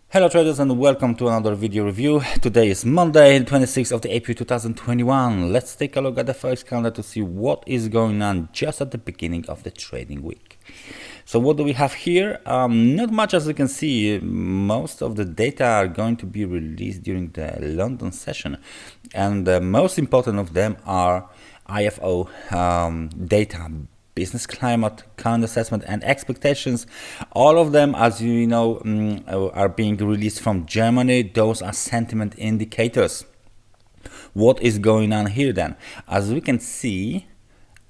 Hello traders and welcome to another video review. Today is Monday, 26th of April 2021. Let's take a look at the Forex calendar to see what is going on just at the beginning of the trading week. So what do we have here? Not much, as you can see. Most of the data are going to be released during the London session, and the most important of them are IFO data, business climate, current assessment, and expectations. All of them, as you know, are being released from Germany. Those are sentiment indicators. What is going on here then? As we can see,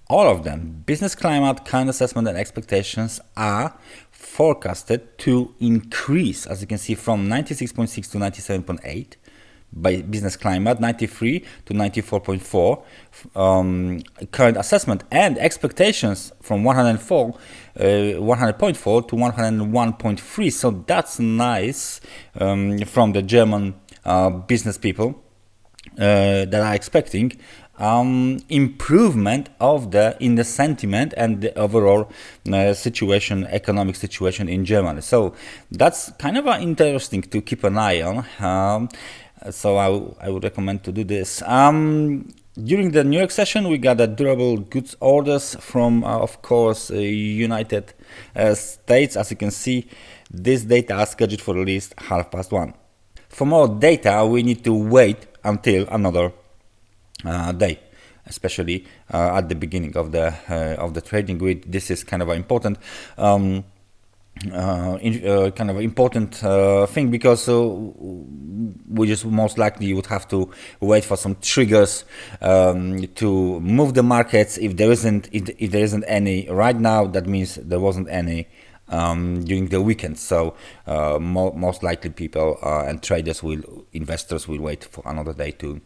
all of them, business climate, current assessment, and expectations, are forecasted to increase, as you can see, from 96.6 to 97.8. by business climate, 93 to 94.4, current assessment, and expectations from 100.4 to 101.3. So that's nice from the German business people that are expecting improvement of in the sentiment and the overall situation, economic situation in Germany. So that's kind of interesting to keep an eye on. So I would recommend to do this. During the New York session, we got the durable goods orders from, of course, United States. As you can see, this data are scheduled for release 1:30. For more data, we need to wait until another day, especially at the beginning of the trading week. This is kind of important. Kind of important thing, because we just most likely would have to wait for some triggers to move the markets. If there isn't any right now, that means there wasn't any during the weekend. So most likely people and traders investors will wait for another day to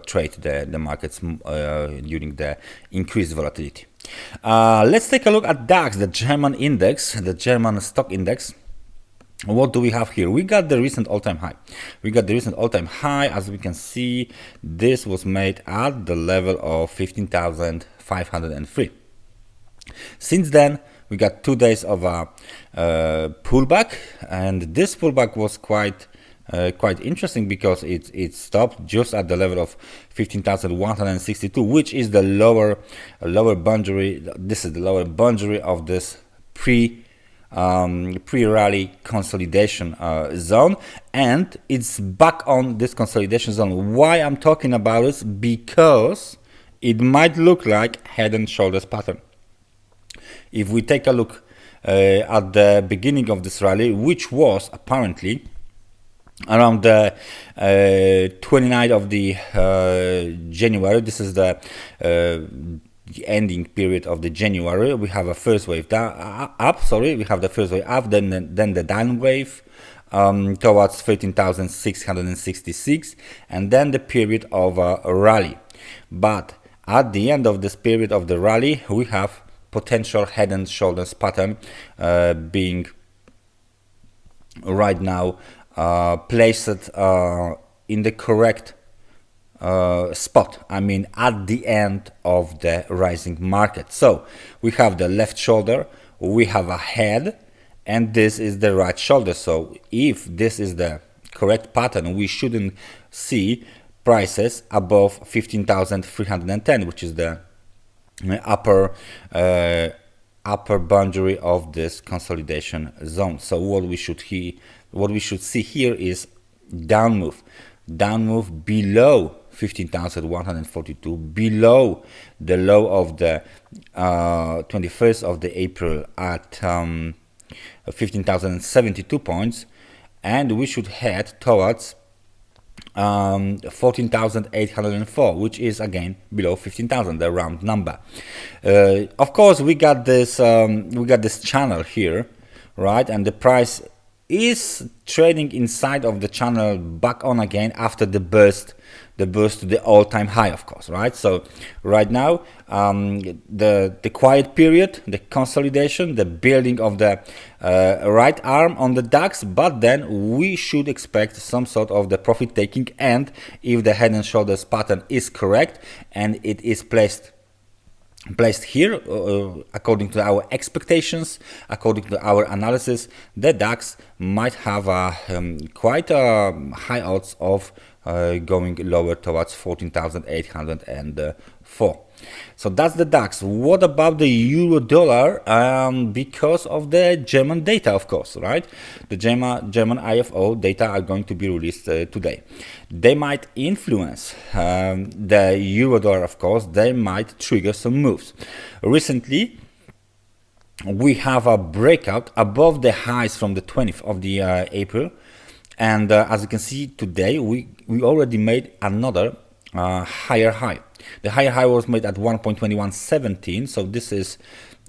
trade the markets during the increased volatility. Let's take a look at DAX, the German index, the German stock index. What do we have here? We got the recent all-time high. As we can see, this was made at the level of 15,503. Since then, we got 2 days of a pullback, and this pullback was quite interesting, because it stopped just at the level of 15,162, which is the lower boundary. This is the lower boundary of this pre-rally consolidation zone, and it's back on this consolidation zone. Why I'm talking about this? Because it might look like head and shoulders pattern. If we take a look at the beginning of this rally, which was apparently around the 29th of the January, this is the ending period of the January. We have a first wave up. We have the first wave up, then the down wave towards 13,666, and then the period of a rally. But at the end of this period of the rally, we have potential head and shoulders pattern being right now placed in the correct spot. I mean, at the end of the rising market. So we have the left shoulder, we have a head, and this is the right shoulder. So if this is the correct pattern, we shouldn't see prices above 15,310, which is the upper boundary of this consolidation zone. So what we should see here is down move below 15,142, below the low of the 21st of the April at 15,072 points, and we should head towards 14,804, which is again below 15,000, the round number. Of course, we got this channel here, right? And the price is trading inside of the channel, back on again after the burst to the all-time high, of course, right? So right now, the quiet period, the consolidation, the building of the right arm on the DAX, but then we should expect some sort of the profit taking, and if the head and shoulders pattern is correct and it is placed placed here according to our expectations, according to our analysis. The DAX might have a quite high odds of going lower towards 14,804. So that's the DAX. What about the euro dollar? Because of the German data, of course, right? The German IFO data are going to be released today. They might influence the euro dollar, of course. They might trigger some moves. Recently, we have a breakout above the highs from the 20th of the April. And as you can see today, we already made another higher high. The higher high was made at 1.2117, so this is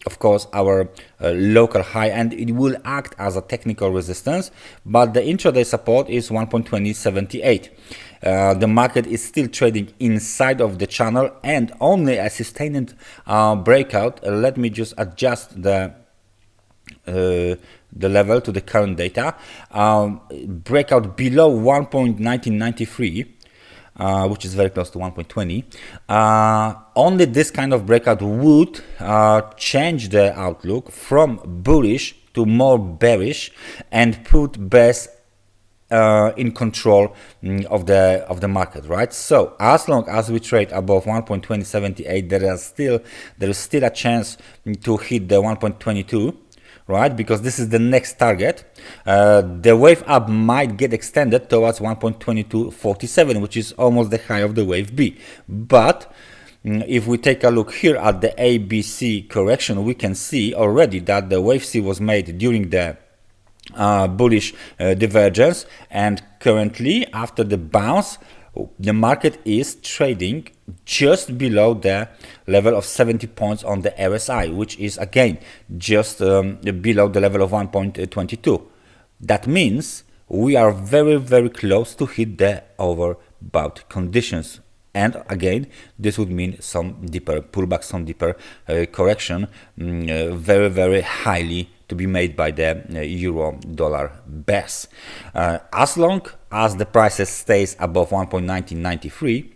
of course our local high, and it will act as a technical resistance, but the intraday support is 1.2078. The market is still trading inside of the channel and only a sustained breakout. Let me just adjust the level to the current data. Breakout below 1.1993, which is very close to 1.20. Only this kind of breakout would change the outlook from bullish to more bearish and put bears in control of the market, right? So as long as we trade above 1.2078, there is still a chance to hit the 1.22. Right, because this is the next target. The wave up might get extended towards 1.2247, which is almost the high of the wave B. But if we take a look here at the ABC correction, we can see already that the wave C was made during the bullish divergence, and currently after the bounce, the market is trading just below the level of 70 points on the RSI, which is again just below the level of 1.22. That means we are very, very close to hit the overbought conditions. And again, this would mean some deeper pullback, some deeper correction, very, very highly to be made by the euro dollar bears. As long as the prices stays above 1.1993,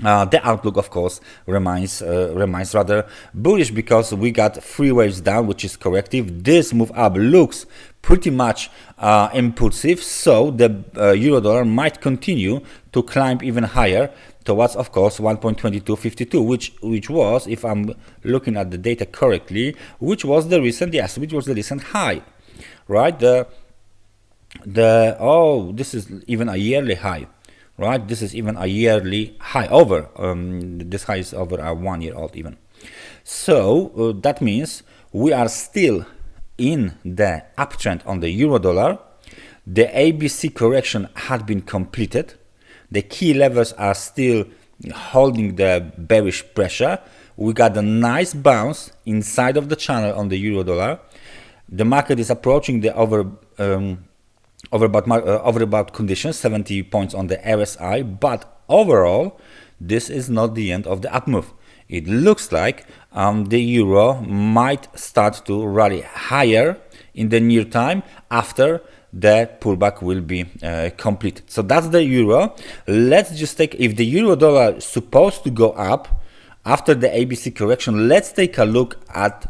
the outlook, of course, remains rather bullish, because we got 3 waves down, which is corrective. This move up looks pretty much impulsive, so the euro dollar might continue to climb even higher towards, of course, 1.2252, which was, if I'm looking at the data correctly, which was the recent high, right? This is even a yearly high. Right, this is even a yearly high over. This high is over a 1 year old even. So that means we are still in the uptrend on the euro dollar. The ABC correction had been completed. The key levels are still holding the bearish pressure. We got a nice bounce inside of the channel on the euro dollar. The market is approaching the overbought conditions, 70 points on the RSI, but overall this is not the end of the up move. It looks like the euro might start to rally higher in the near time after the pullback will be completed. So that's the euro. Let's just take, if the euro dollar is supposed to go up after the ABC correction, let's take a look at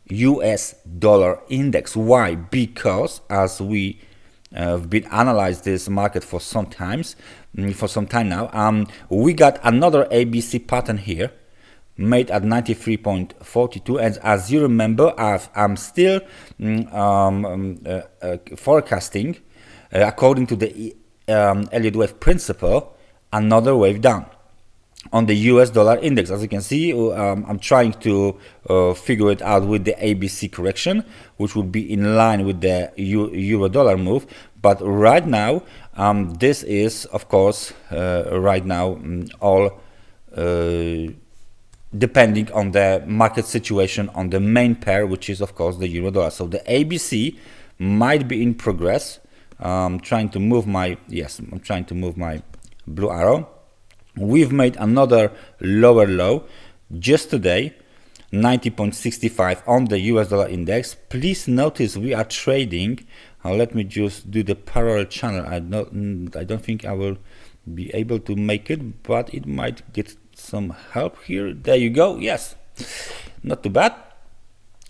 US dollar index. Why? Because as we have been analyzed this market for some time now, we got another ABC pattern here made at 93.42, and as you remember, I'm still forecasting according to the Elliott wave principle another wave down on the US dollar index. As you can see, I'm trying to figure it out with the ABC correction, which would be in line with the euro dollar move. But right now, this is, of course, right now all depending on the market situation on the main pair, which is, of course, the euro dollar. So the ABC might be in progress. I'm trying to move my blue arrow. We've made another lower low just today, 90.65 on the US dollar index. Please notice we are trading. Let me just do the parallel channel. I don't think I will be able to make it, but it might get some help here. There you go. Yes, Not too bad.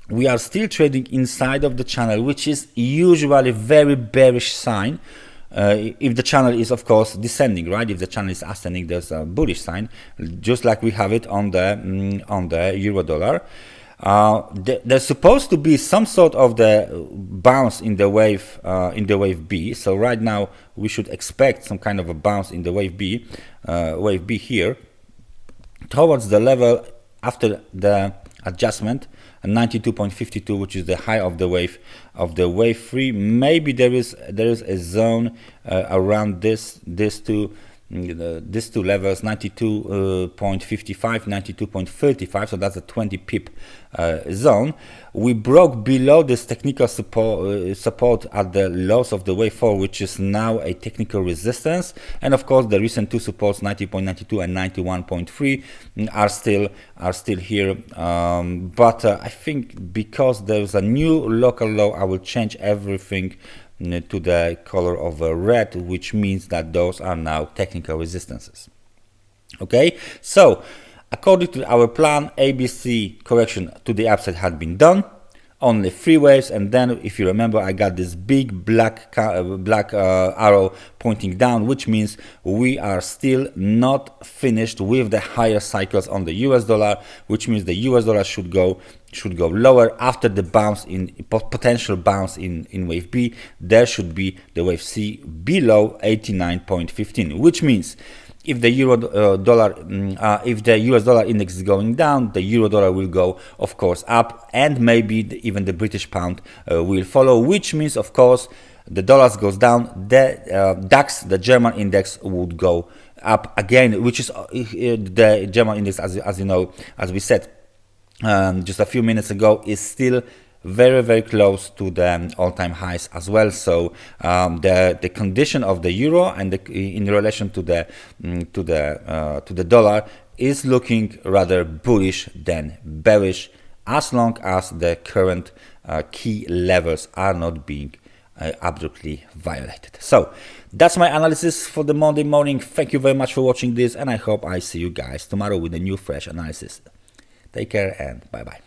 We are still trading inside of the channel, which is usually very bearish sign. If the channel is of course descending, right? If the channel is ascending, there's a bullish sign, just like we have it on the euro dollar. There's supposed to be some sort of the bounce in the wave B. So right now we should expect some kind of a bounce in the wave B here towards the level after the adjustment, 92.52, which is the high of the wave 3. Maybe there is a zone around these two levels, 92.55, 92.35, so that's a 20 pip zone. We broke below this technical support at the lows of the wave 4, which is now a technical resistance, and of course the recent two supports, 90.92 and 91.3, are still here, but I think because there's a new local low, I will change everything to the color of red, which means that those are now technical resistances. Okay, so according to our plan, ABC correction to the upside had been done, only 3 waves, and then if you remember, I got this big black arrow pointing down, which means we are still not finished with the higher cycles on the US dollar, which means the US dollar should go lower after the bounce in potential bounce in wave B. There should be the wave C below 89.15, which means if the if the US dollar index is going down, the euro dollar will go of course up, and maybe even the British pound will follow, which means of course the dollars goes down, the DAX, the German index, would go up again, which is the German index, as you know, as we said just a few minutes ago, is still very close to the all-time highs as well. So the condition of the euro and in relation to the dollar is looking rather bullish than bearish, as long as the current key levels are not being abruptly violated. So that's my analysis for the Monday morning. Thank you very much for watching this, and I hope I see you guys tomorrow with a new fresh analysis. Take care and bye bye.